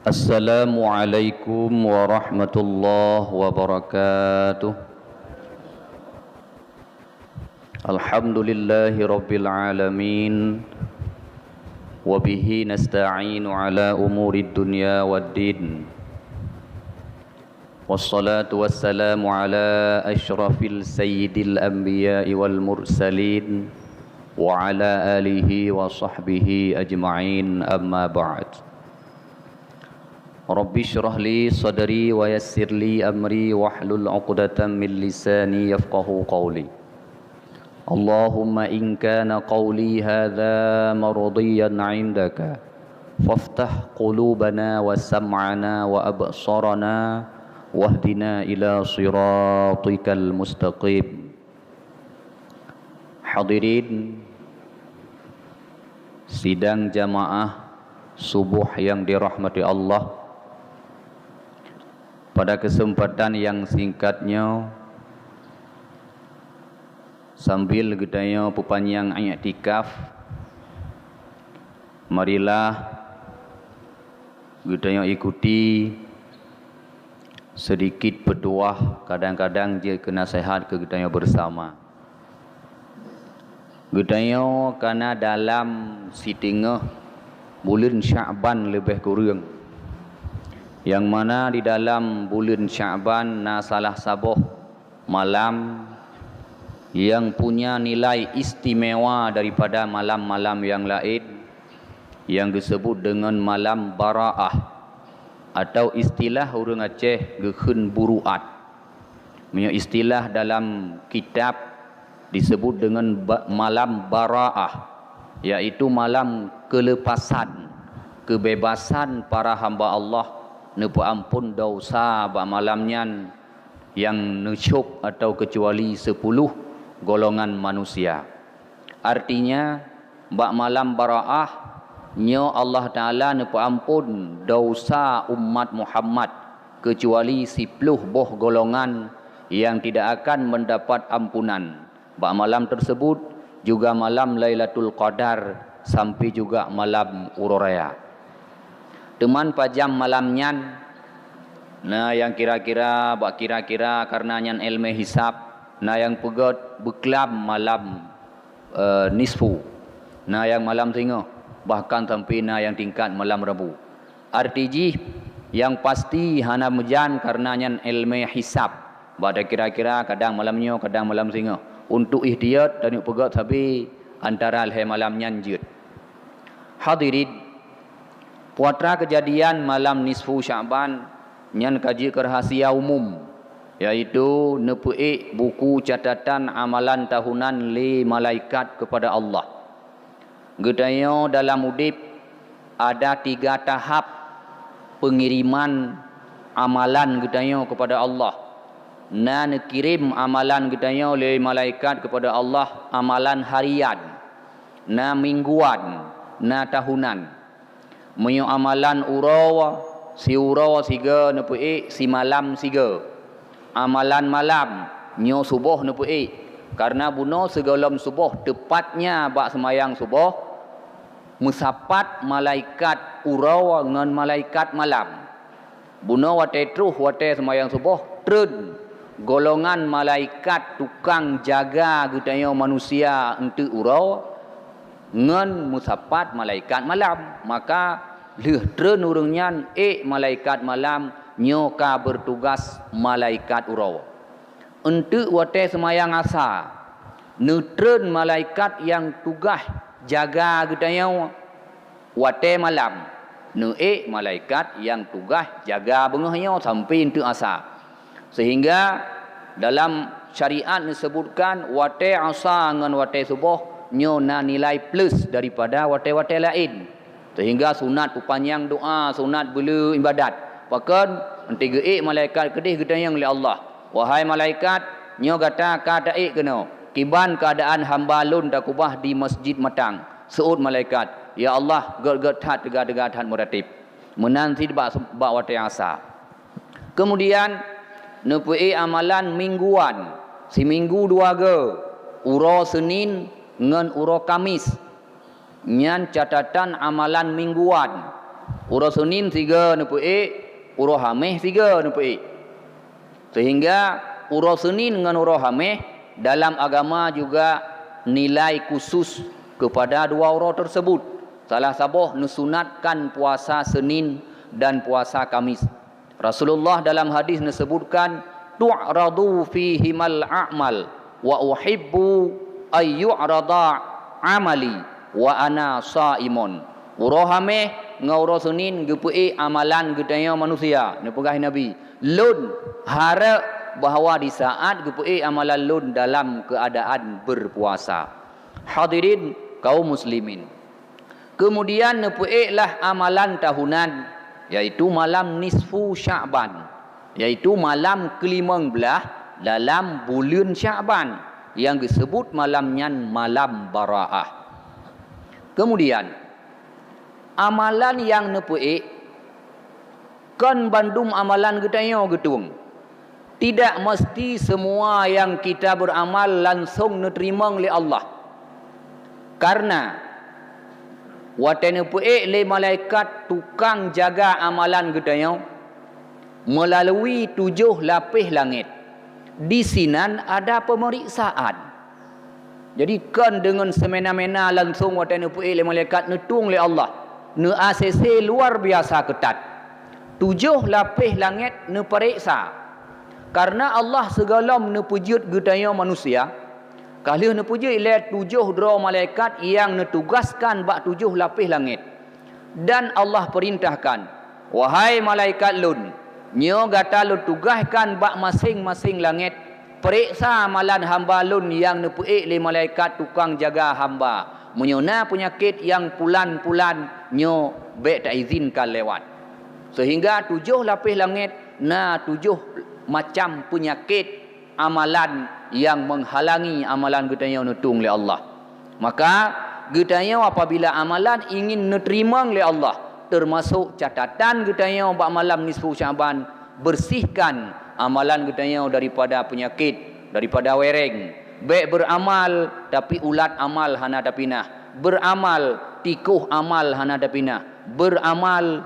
Assalamualaikum warahmatullahi wabarakatuh. Alhamdulillahi rabbil alamin. Wabihi nasta'inu ala umuri dunya waddin. Wassalatu wassalamu ala ashrafil sayyidil anbiya'i wal mursalin. Wa ala alihi wa sahbihi ajma'in, amma ba'd. Rabbi syrah li sadri wa yassir li amri wahlul 'uqdatam min lisani yafqahu qawli. Allahumma in kana qawli hadha mardiyan 'indaka faftah qulubana wa sam'ana wa absarana wahdina ila siratikal mustaqim. Hadirin sidang jamaah subuh yang dirahmati Allah, pada kesempatan yang singkatnya, sambil gedaya pepanjang i'tikaf, marilah gedaya ikuti sedikit berdoa. Kadang-kadang dia kena sehat ke gedaya bersama. Gedaya karena dalam sitingah bulan Sya'ban lebih kurang, yang mana di dalam bulan Sya'ban salah sabuh malam yang punya nilai istimewa daripada malam-malam yang lain, yang disebut dengan malam Bara'ah, atau istilah orang Aceh Gekhen Buruat. Punya istilah dalam kitab disebut dengan malam Bara'ah, iaitu malam kelepasan, kebebasan para hamba Allah nepu ampun dosa ba malamnya yang necup atau kecuali 10 golongan manusia. Artinya ba malam Bara'ah nyo Allah Ta'ala nepu ampun dosa umat Muhammad kecuali 10 boh golongan yang tidak akan mendapat ampunan. Ba malam tersebut juga malam Lailatul Qadar sampai juga malam Ururaya. Teman pajam malamnya, yang kira-kira karena nyan ilmu hisab, yang pegot beklam malam nisfu, yang malam tengah, bahkan sampai yang tingkat malam Rabu. Artinya yang pasti hana mejan karena nyan ilmu hisab, pada kira-kira kadang malamnya kadang malam tengah. Untuk ihtiyat dan pegot tapi antara malam nyan jut. Hadirin, puatra kejadian malam nisfu Sya'ban nyan kaji kerahsia umum, yaitu nepui buku catatan amalan tahunan li malaikat kepada Allah. Gedaya dalam udip ada 3 tahap pengiriman amalan gedaya kepada Allah. Kirim amalan gedaya li malaikat kepada Allah, amalan harian, mingguan, tahunan. Menyo amalan urawa, si urawa siga nepui si malam siga. Amalan malam nyo subuh nepui, karena buno segalam subuh tepatnya bak semayang subuh musapat malaikat urawa ngan malaikat malam. Buno wate truh wate semayang subuh trun golongan malaikat tukang jaga gedaya manusia ente urawa ngan musapat malaikat malam. Maka lehtren urangnya malaikat malam nyoka bertugas malaikat urawa. Ente wate semayang asa neutren malaikat yang tugas jaga gedaya wate malam, malaikat yang tugas jaga bengahnya sampai ente asa. Sehingga dalam syariat disebutkan wate asa ngan wate subuh nyo nilai plus daripada wate-wate lain. Sehingga sunat upanjang doa, sunat bela ibadat. Bahkan nanti malaikat kedih gedaya oleh Allah. Wahai malaikat, nyo kata kadai kena kiban keadaan hamba lun takubah di masjid matang. Seud malaikat, ya Allah, gad-gad tegak-tegak muratib. Menanti bak wate asa. Kemudian nepui amalan mingguan. Si minggu 2 ge. Uro Senin ngan uro Kamis. Nyan catatan amalan mingguan. Uro Senin 3 nepu uro Hameh 3 nepu Sehingga uro Senin dengan uro Hameh dalam agama juga nilai khusus kepada dua uro tersebut. Salah saboh nesunatkan puasa Senin dan puasa Kamis. Rasulullah dalam hadis disebutkan tu'radu fihimal a'mal wa uhibbu ay yu'rada amali wa ana saimun. Uro Hameh ngau uro Senin gepui amalan gedaya manusia nepegah Nabi. Lun harap bahawa di saat gepui amalan lun dalam keadaan berpuasa. Hadirin kaum muslimin. Kemudian nepuilah amalan tahunan, yaitu malam nisfu Sya'ban, yaitu malam ke-15 dalam bulan Sya'ban yang disebut malamnya malam Bara'ah. Kemudian amalan yang nepui kan bandum amalan gedaya gedung. Tidak mesti semua yang kita beramal langsung diterima oleh Allah. Karena watene pu'e le malaikat tukang jaga amalan gedaya melalui 7 lapis langit. Di sinan ada pemeriksaan. Jadi kan dengan semena-mena langsung watene pu'e le malaikat netung le Allah. Ne ACC luar biasa ketat. 7 lapis langit ne periksa. Karena Allah segala nepujud gedaya manusia. Kalau nepujud ile 7 dra malaikat yang netugaskan bak 7 lapis langit. Dan Allah perintahkan, wahai malaikat lun, nyo gata lu tugaskan bak masing-masing langit, periksa amalan hamba lun yang nepui le malaikat tukang jaga hamba. Menyona penyakit yang pulan-pulan nyo be tak izinkan lewat. Sehingga 7 lapis langit na 7 macam penyakit amalan yang menghalangi amalan gedaya nutung oleh Allah. Maka gedaya apabila amalan ingin diterima oleh Allah, termasuk catatan gedaya bak malam nisfu Sya'ban, bersihkan amalan gedaya daripada penyakit, daripada wereng. Baik beramal tapi ulat amal hana dapinah, beramal tikuh amal hana dapinah, beramal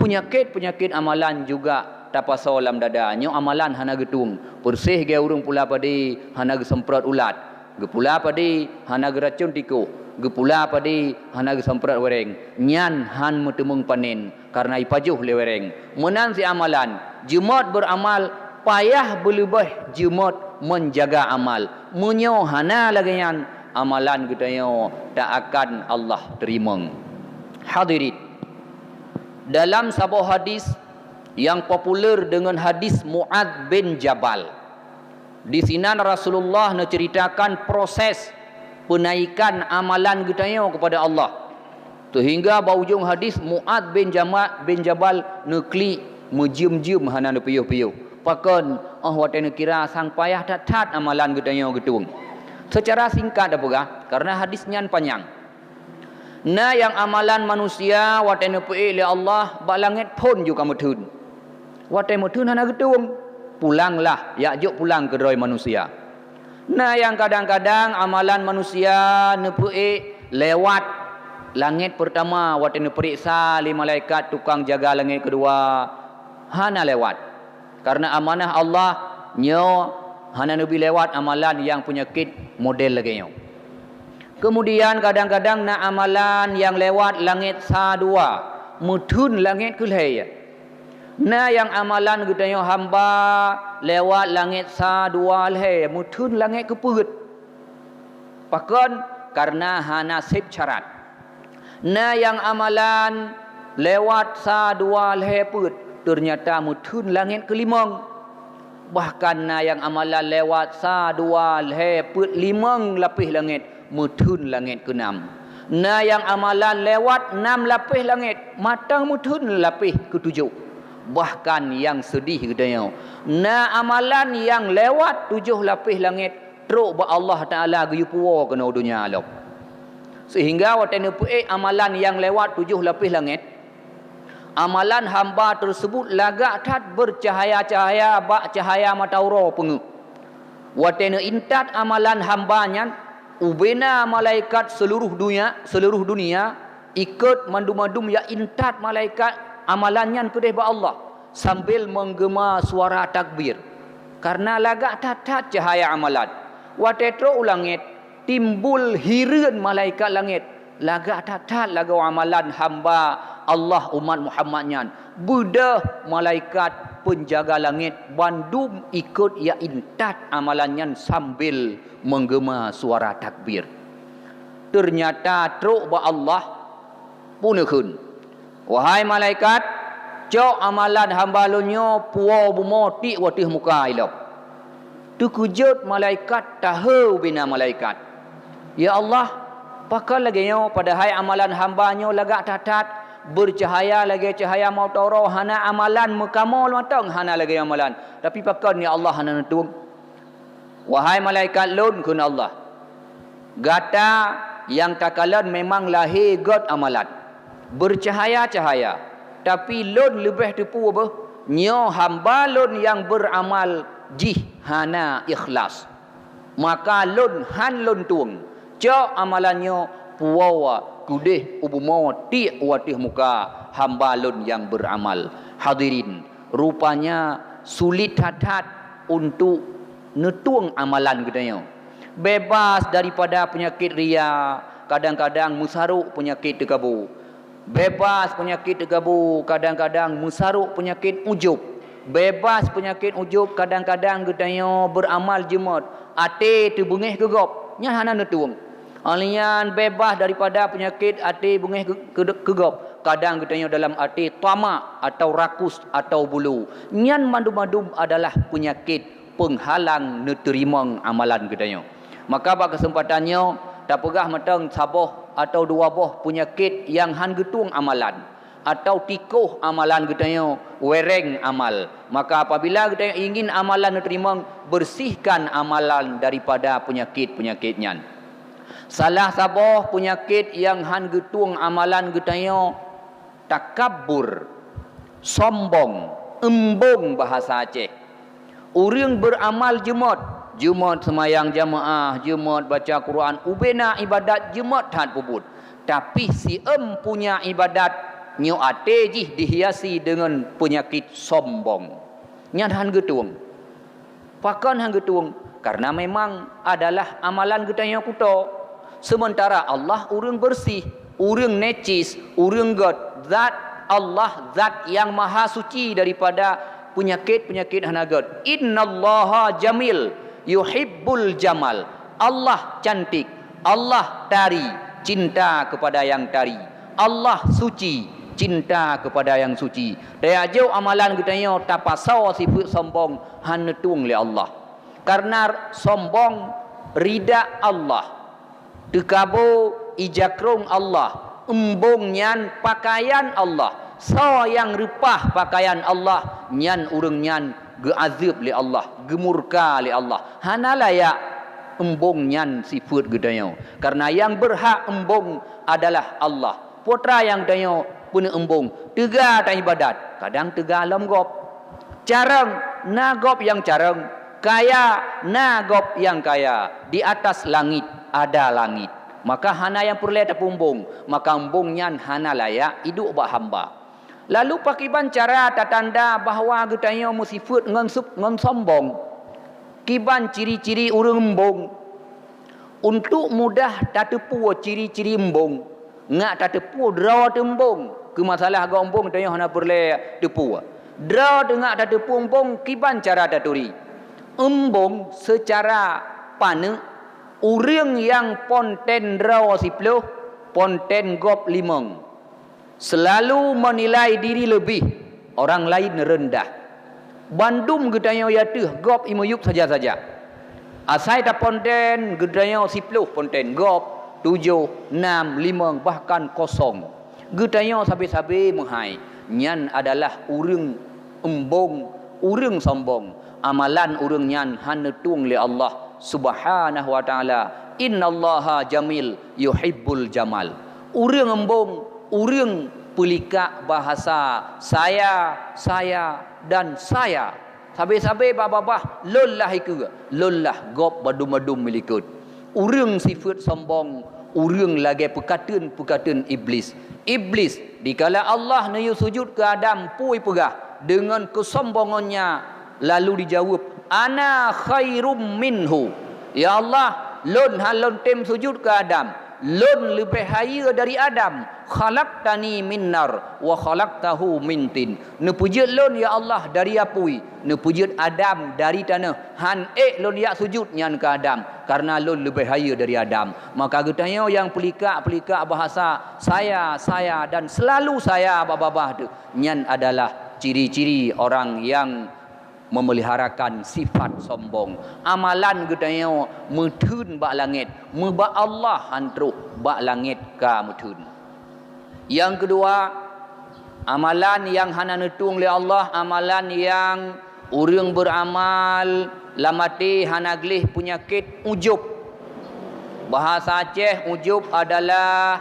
penyakit-penyakit amalan juga tapasa dalam dada. Nyo amalan hana getung. Bersih ge urung pula padi hana gesemprot ulat. Gepula padi hana geracun tiku. Gepula padi hana gesemprot wereng. Nyan han metemung panen karena ipajuh le wereng. Menan si amalan. Jumat beramal payah berlebih jumat menjaga amal. Munyo hana lagi nyan amalan gedaya tak akan Allah terima. Hadirin. Dalam sebuah hadis yang populer dengan hadis Mu'adz bin Jabal. Di sini Rasulullah menceritakan proses penaikan amalan gedaya kepada Allah. Sehingga baujung hadis Mu'adz bin Jabal nekli mejium-jium hana piyuh-piyuh. Pakan watene kira sang payah tat amalan gedaya gedung. Secara singkat apa karena hadisnya panjang. Na yang amalan manusia watene pu'i li Allah bak langit pun juga metun. Watai mutun hana gedung, pulanglah, yakjuk pulang ke roy manusia. Nah yang kadang-kadang amalan manusia nepui lewat langit pertama, watai neperiksa li malaikat tukang jaga langit kedua, hana lewat. Karena amanah Allah nyo hana nabi lewat amalan yang penyakit model lagi nyo. Kemudian kadang-kadang na amalan yang lewat langit sa-2, mutun langit kulhaya. Nah yang amalan gedaya hamba lewat langit sa-2 leh mutun langit keput. Pakan karena hana sip syarat. Nah yang amalan lewat sa-2 leh put ternyata mutun langit ke-5. Bahkan nah yang amalan lewat sa-2 leh put 5 lapis langit mutun langit ke-6. Nah yang amalan lewat 6 lapis langit matang mutun lapis ke-7. Bahkan yang sedih gedaya. Na amalan yang lewat 7 lapis langit teruk ba Allah Taala guyupuwa kena dunia alam. Sehingga watene pu'i amalan yang lewat 7 lapis langit, amalan hamba tersebut lagak tat bercahaya-cahaya bak cahaya mataura pengu. Watene intat amalan hambanya ubena malaikat seluruh dunia ikut mandum-mandum ya intat malaikat amalannya kedeh ba Allah sambil menggema suara takbir karena lagak tatat cahaya amalan watetro ulangit timbul hireun malaikat langit lagak tatat lagau amalan hamba Allah umat Muhammadnya budah malaikat penjaga langit bandum ikut ya intat amalannya sambil menggema suara takbir. Ternyata truk ba Allah puneukeun. Wahai malaikat, cok amalan hamba lunyo puau bumo ti watih muka ilok. Tukujut malaikat tahu bina malaikat. Ya Allah, pakal lagi nyo padahal amalan hamba nyo lagak tatat bercahaya lagi cahaya mau toro hana amalan mukamol matang hana lagi amalan. Tapi pakal ni Allah hana netung. Wahai malaikat lun kun Allah. Gata yang takalan memang lahir god amalan bercahaya-cahaya tapi lon lebih tepu apa nyo hamba lon yang beramal jihana ikhlas maka lon han lon tuang cak amalannya puawa kudeh ubumo ti watih muka hamba lon yang beramal. Hadirin, rupanya sulit hatat untuk netuang amalan katanya. Bebas daripada penyakit ria, kadang-kadang musaruk penyakit tegabu. Bebas penyakit tegabu, kadang-kadang musaruk penyakit ujub. Bebas penyakit ujub, kadang-kadang getanya beramal jemot. Ate terbengih gegop, nya hana netuang. Alian bebas daripada penyakit ate bengih gegop. Kadang getanya dalam ate tamak atau rakus atau bulu. Nyan mandum-mandum adalah penyakit penghalang neterimang amalan getanya. Maka pada kesempatannya tak pegah matang saboh atau dua boh penyakit yang han getung amalan atau tikuh amalan getanya wereng amal. Maka apabila getanya ingin amalan diterima, bersihkan amalan daripada penyakit-penyakitnya. Salah saboh penyakit yang han getung amalan getanya takabur, sombong, embung bahasa Aceh. Orang beramal jemot semayang jamaah, jemaat baca Quran, ubena ibadat jemaat tak puput. Tapi si punya ibadat nyo ate jih dihiasi dengan penyakit sombong. Nyan han getuang. Pakan han getuang karena memang adalah amalan getanya kuto. Sementara Allah urang bersih, urang necis, urang god. Zat Allah, zat yang maha suci daripada penyakit-penyakit hanagat. Innallaha jamil yuhibbul jamal. Allah cantik, Allah tari, cinta kepada yang tari. Allah suci, cinta kepada yang suci. Daya jauh amalan kitanya tapasau sifat sombong hanetung li Allah. Karena sombong rida Allah. Tekabo ijakrung Allah, embung nyan pakaian Allah. So yang rupah pakaian Allah nyan urang nyan geazib li Allah, gemurka li Allah. Hana layak embung nyan sifat gedanya. Karena yang berhak embung adalah Allah. Putra yang gedanya pun embung. Tega tak ibadat, kadang tega alam gop. Carang na gop yang carang, kaya na gop yang kaya. Di atas langit ada langit. Maka hana yang perlu tak embung, maka embung nyan hana layak hidup bah hamba. Lalu pakiban cara tanda bahawa getanya musifat ngan sombong. Kiban ciri-ciri urang embung. Untuk mudah tak tepu ciri-ciri embung. Ngak tak tepu draw embung. Ke masalah agak embung getanya hana perlu tepu. Draw dengak tak tepu embung kiban cara taturi. Embung secara pana urang yang ponten draw siploh, ponten gop limang. Selalu menilai diri lebih, orang lain rendah. Bandum gedanya yatuh gop imuyup saja-saja. Asai tak ponten gedanya 10 ponten gop 7, 6, 5 bahkan kosong. Gedanya sabi-sabi menghai. Nyan adalah urang embung, urang sombong. Amalan urang nyan hanetung li Allah Subhanahu wa taala. Innallaha jamil yuhibbul jamal. Urang embung, urang pelika bahasa saya dan saya. Sabe-sabe babah lollah iku. Lollah gop badum-badum milikut. Urang sifat sombong, urang lagi perkataan iblis. Iblis dikala Allah nayu sujud ke Adam pui pegah dengan kesombongannya, lalu dijawab, ana khairum minhu. Ya Allah, lon halon tem sujud ke Adam, lon lebih haya dari Adam. Khalaqtani min nar wa khalaqtahu min tin. Ne pujud lon ya Allah dari apui, ne pujud Adam dari tanah. Han lon ya sujud nyan ke Adam karena lon lebih haya dari Adam. Maka getanya yang pelika bahasa saya dan selalu saya babah tu nyan adalah ciri-ciri orang yang memeliharakan sifat sombong. Amalan getanya metun bak langit, mebak Allah hantruh bak langit ka metun. Yang kedua, amalan yang hana netung oleh Allah, amalan yang orang beramal lamati hana glih penyakit ujub. Bahasa Aceh, ujub adalah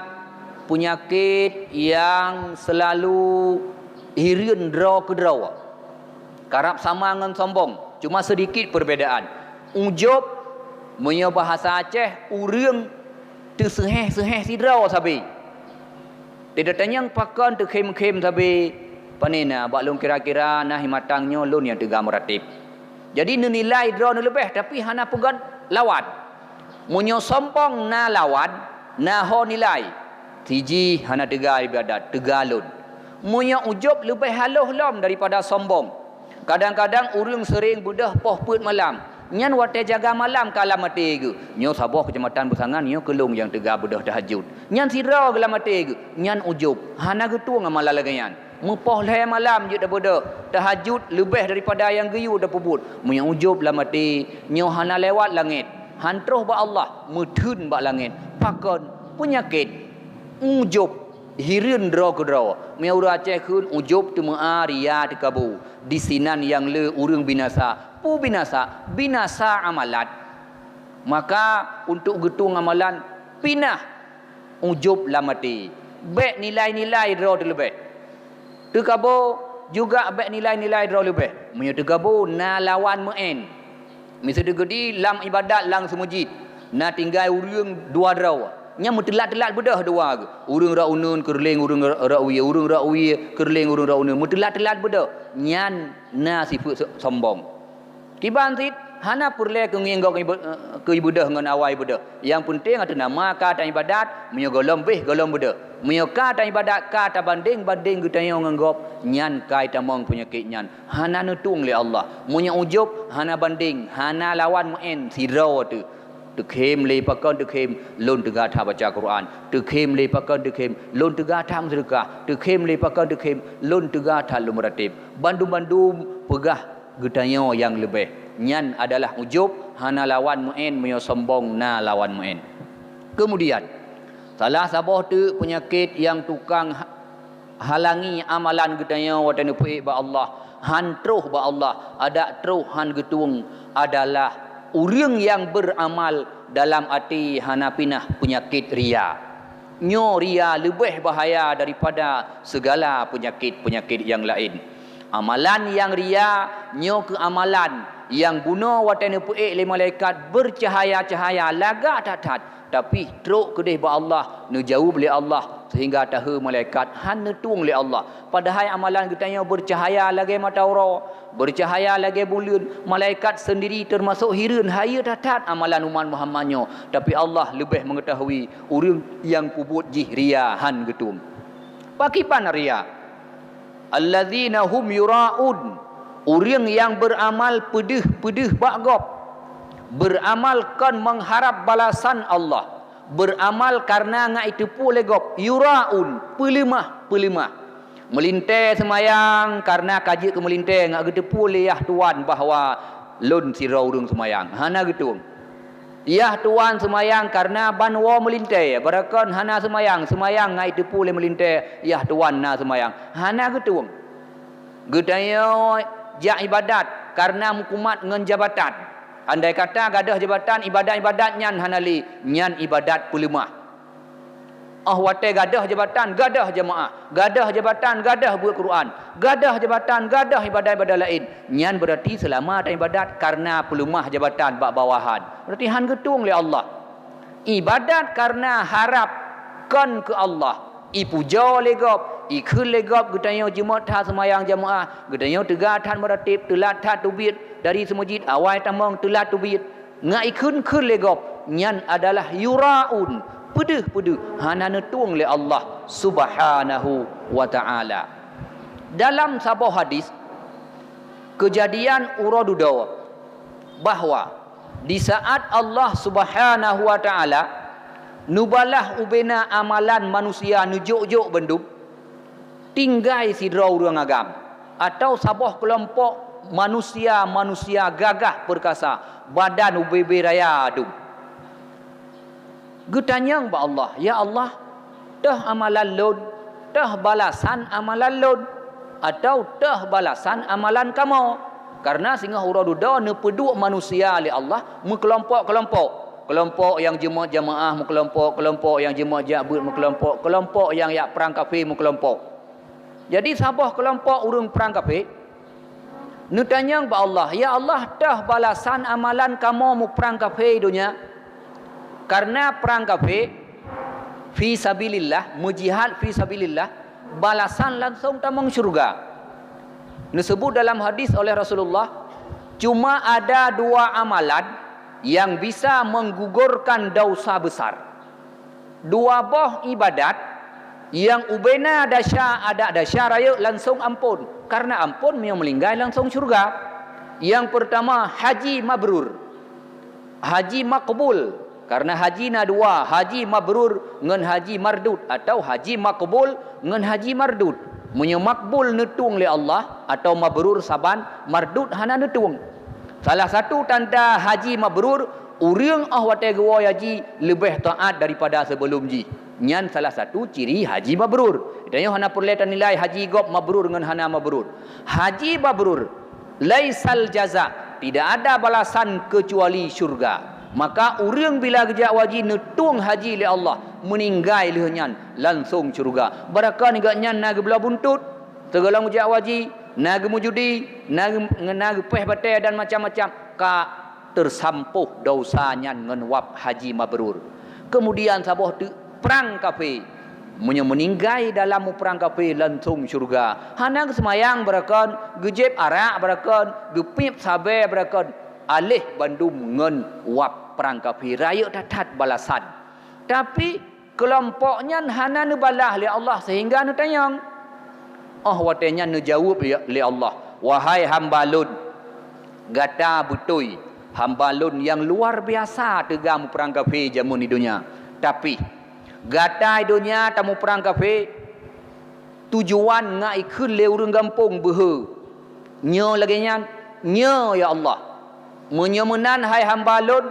penyakit yang selalu hirian draw ke draw. Karap sama dengan sombong, cuma sedikit perbezaan. Ujub punya bahasa Aceh, orang terseheh si draw sabi. Tidak tanya pakan terkem-kem sabi panina bak lung kira-kira nah himatangnya lun yang tegak meratib. Jadi nilai draw lebih tapi hana pegan lawan. Munyo sombong na lawan, na ho nilai. Tiji hana tegak ibadat, tegak lun. Munyo ujub lebih haluh lom daripada sombong. Kadang-kadang orang sering budah poh put malam. Nyan wate jaga malam kala mati ke. Nyo saboh kecamatan Besangan nyo kelung yang tegak budah tahajud. Nyan sirau kala mati ke. Nyan ujub. Hana getu ngamal lagayan. Mepoh leh malam je dah budah tahajud lebih daripada yang geyu dah pubut. Munyo ujub la mati. Nyo hana lewat langit. Hantruh ba Allah, mudhun ba langit. Pakon penyakit ujub. Hirin draw ke draw. Meu Aceh kun ujub tu ria di kabu. Di sinan yang le urang binasa. Pu binasa amalan. Maka untuk getung amalan pinah ujub la mati. Bek nilai-nilai draw lebih. Tu kabo juga bek nilai-nilai draw lebih. Munyo tu kabo na lawan meen. Misalnya gedi lam ibadat lang semujid. Na tinggal urang dua draw. Nya mutelat-telat bedah dua ke. Urang ra unun kerling urang ra uya, urang ra uya kerling urang ra unun. Mutelat-telat bedah. Nyan na sifat sombong. Kibantit hana purle ke nginggok ke ibadah dengan awai ibadah. Yang penting atu nama kata ibadat menyo golom golom bedah. Menyo kata ibadat kata banding gutanya nganggop nyan kai tamong penyakit nyan. Hana nutung le Allah. Munyo ujub hana banding, hana lawan muen sirau tu. Tekhem le pakon tekhem lon tega tha baca Quran. Tekhem le pakon tekhem lon tega tha sedekah. Tekhem le pakon tekhem lon tega tha lumratib. Bandum-bandum pegah getanya yang lebih. Nyan adalah ujub, hana lawan muen menyo sombong na lawan muen. Kemudian salah sabah tu penyakit yang tukang halangi amalan getanya watane puik ba Allah, hantruh ba Allah, ada truh han getung adalah urang yang beramal dalam arti hana pinah penyakit ria. Nyo ria lebih bahaya daripada segala penyakit-penyakit yang lain. Amalan yang ria nyo ke amalan yang guna watane puik le malaikat bercahaya-cahaya lagak tatat tapi teruk kedih ba Allah nu jauh oleh Allah sehingga tahu malaikat han netung oleh Allah. Padahal amalan kitanya bercahaya lagi mata ora, bercahaya lagi bulan, malaikat sendiri termasuk hireun haya tatat amalan umat Muhammadnya, tapi Allah lebih mengetahui urang yang pubut jih ria han getum. Pakipan ria allazina hum yuraun, urang yang beramal pedih bagop, beramalkan mengharap balasan Allah, beramal karena ngai tipu legop. Yuraun pelimah melintai semayang karena kaji ke melintai ngak getepu leyah tuan bahawa lun sirau urang semayang hana getung. Yah tuan semayang karena banwa melintai barakan hana semayang ngai tipu le melintai yah tuan na semayang hana getung. Gedaya ja ibadat karena mukumat ngan jabatan. Andai kata gadah jabatan ibadat-ibadat nyan hanali nyan ibadat pulimah. Wate gadah jabatan, gadah jemaah, gadah jabatan, gadah buat Quran, gadah jabatan, gadah ibadat-ibadat lain. Nyan berarti selamat ibadat karena pulimah jabatan bak bawahan. Berarti han getung oleh Allah. Ibadat karena harapkan ke Allah. I puja legop, i khun legop getanyo jemaat tha semayang jamaah, getanyo tegah tan meratib telat tha tubit dari semujid awai tamang telat tubit. Ngai khun legop nyan adalah yuraun, pedeh hanana tuang le Allah Subhanahu wa taala. Dalam sebuah hadis kejadian uradudawa bahawa di saat Allah Subhanahu wa taala nubalah ubena amalan manusia nujuk-juk bendum tinggai sidrau urang agam atau sabah kelompok manusia gagah perkasa badan ubebe raya adu getanyang ba Allah, ya Allah, tah amalan lod, tah balasan amalan lod atau tah balasan amalan kamu. Karena sehingga uraduda nepeduk manusia oleh Allah kelompok yang jemaah kelompok yang jemaah jabut kelompok yang yak perang kafir kelompok. Jadi sabah kelompok urang perang kafir nutanyang ba Allah, ya Allah, dah balasan amalan kamu mu perang kafir dunia. Karena perang kafir fi sabilillah, mujihad fi sabilillah, balasan langsung tamang syurga. Disebut dalam hadis oleh Rasulullah, cuma ada dua amalan yang bisa menggugurkan dosa besar. Dua boh ibadat yang ubena ada dasya raya langsung ampun. Karena ampun yang melinggai langsung syurga. Yang pertama haji mabrur, haji makbul. Karena haji na dua, haji mabrur ngan haji mardud atau haji makbul ngan haji mardud. Munyo makbul netung le Allah atau mabrur saban, mardud hana netung. Salah satu tanda haji mabrur, urang wate gua haji lebih taat daripada sebelum ji. Nyan salah satu ciri haji mabrur. Danyo hana perletan nilai haji gop mabrur dengan hana mabrur. Haji mabrur laisal jaza, tidak ada balasan kecuali syurga. Maka urang bila kerja wajib netung haji le Allah meninggai lehnyan langsung syurga. Barakah ni nyan naga belah buntut segala kerja wajib, naga mujudi, naga peh batai dan macam-macam ka tersampuh dosanya ngan wap haji mabrur. Kemudian saboh perang kafir meninggai dalam perang kafir langsung syurga. Hana semayang barakan, gejep arak barakan, gepip sabar barakan, alih bandum ngan wap perang kafir raya tatat balasan. Tapi kelompoknya hana nu balah li Allah sehingga nu tanyang. Watenya nu jawab li Allah, wahai hamba lun, gata butui hamba lun yang luar biasa tegam perang kafir jamun di dunia. Tapi gata dunia tamu perang kafir tujuan ngai keun le urang gampung behe. Nyo lagi nyo ya Allah. Menyemenan hai hamba lun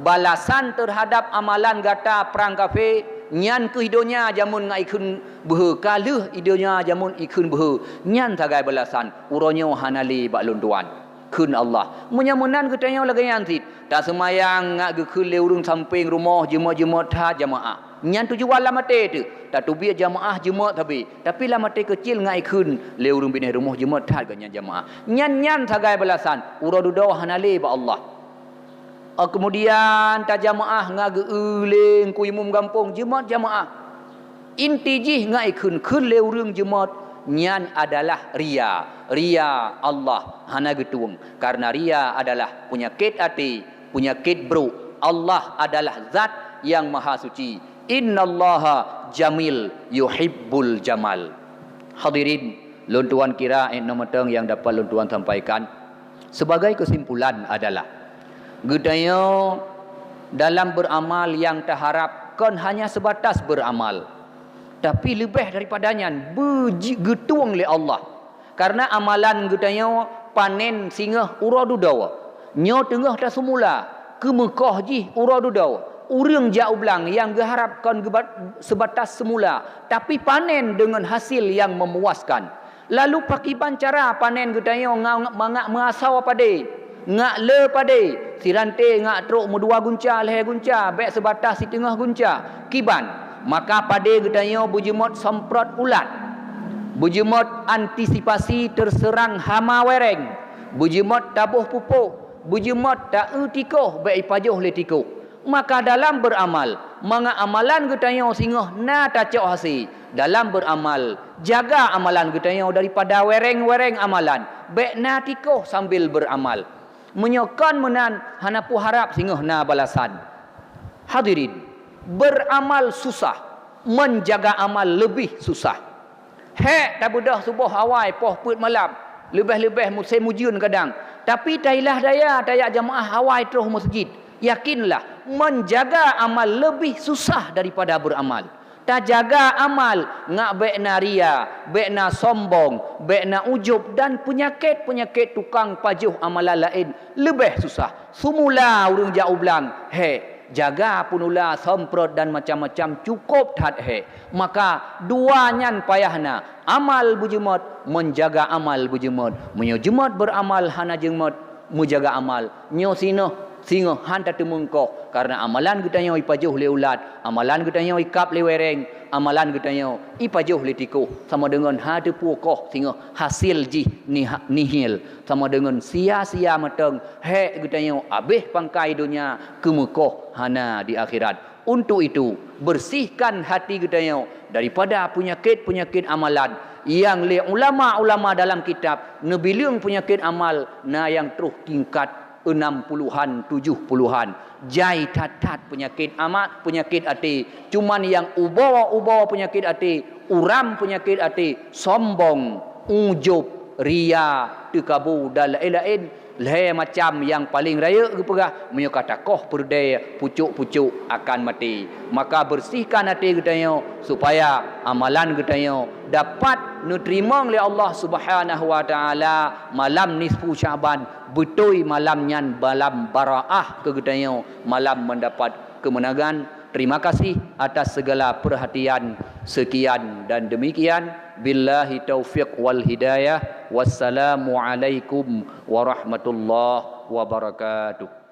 balasan terhadap amalan gata perang kafir nyan ke hidonya jamun ngai ikun behe kaluh hidonya jamun ikun behe nyan sagai balasan uronyo hanali bak lun tuan kun Allah menyemenan ketanya lagi nyantit tak semayang ngak gekun le urung samping rumah jemaah tha jamaah nyan tujuan lah mate tu tak tubi jamaah jemaah tapi lah mate kecil ngai ikun le urung bini rumah jemaah tha ganyan jamaah nyan sagai balasan urodudo hanali bak Allah. Kemudian ta jamaah ngaga uling ku imum gampung jemaah inti jih ngai kun le urang jemaah nyan adalah ria Allah hana getung karena ria adalah penyakit hati penyakit bro. Allah adalah zat yang maha suci, innallaha jamil yuhibbul jamal. Hadirin lun tuan kira nomateng yang dapat lun tuan sampaikan sebagai kesimpulan adalah gedayo dalam beramal yang terharapkan hanya sebatas beramal, tapi lebih daripadanya getuang oleh Allah. Karena amalan gedayo panen singa uradu dawa, nyo tengah dah semula ke Mekah ji uradu dawa. Urang jauh belang yang diharapkan sebatas semula, tapi panen dengan hasil yang memuaskan. Lalu pakiban cara panen gedayo ngak mengasau pade. Ngak le pade sirante ngak truk mudua gunca leher gunca bek sebatas si tengah gunca kiban maka pade gedanyo bujemot semprot ulat bujemot antisipasi terserang hama wereng bujemot tabuh pupuk bujemot tak tikoh bek ipajoh le tikoh maka dalam beramal mga amalan getayo singoh na tacok hasil dalam beramal jaga amalan getayo daripada wereng-wereng amalan baik na tikoh sambil beramal menyokan menan hanapu harap singoh na balasan. Hadirin, beramal susah, menjaga amal lebih susah. Hek tak budah subuh awal poh put malam lebih-lebih musim mujun kadang. Tapi tailah daya tayak jamaah awal terus masjid. Yakinlah menjaga amal lebih susah daripada beramal. Tak jaga amal ngak baik na ria, baik na sombong, baik na ujub dan penyakit-penyakit tukang pajuh amalan lain lebih susah. Semula urang jauh belang, jaga punula semprot dan macam-macam cukup tat maka duanyan payahna amal bujemot menjaga amal bujemot menyo jemot beramal hana jemot menjaga amal nyo singo hanta temungkoh karena amalan getanyo ipajuh le ulat amalan getanyo ikap le wereng amalan getanyo ipajuh le tikuh sama dengan hade pukoh singo hasil ji nihil sama dengan sia-sia mateng getanyo abih pangkai dunia kemukoh hana di akhirat. Untuk itu bersihkan hati getanyo daripada penyakit-penyakit amalan yang le ulama-ulama dalam kitab nebileung penyakit amal na yang terus tingkat 60-an 70-an jai tatat penyakit amat penyakit hati cuman yang ubawa penyakit hati uram penyakit hati sombong ujub ria tekabu dan lain-lain macam yang paling raya kepegah menyokata koh perdaya pucuk-pucuk akan mati. Maka bersihkan hati getanyo supaya amalan getanyo dapat diterima oleh Allah Subhanahu wa taala malam nisfu Syaban betul malam nyan malam baraah ke getanyo malam mendapat kemenangan. Terima kasih atas segala perhatian. Sekian dan demikian. Billahi taufiq wal hidayah. Wassalamualaikum warahmatullahi wabarakatuh.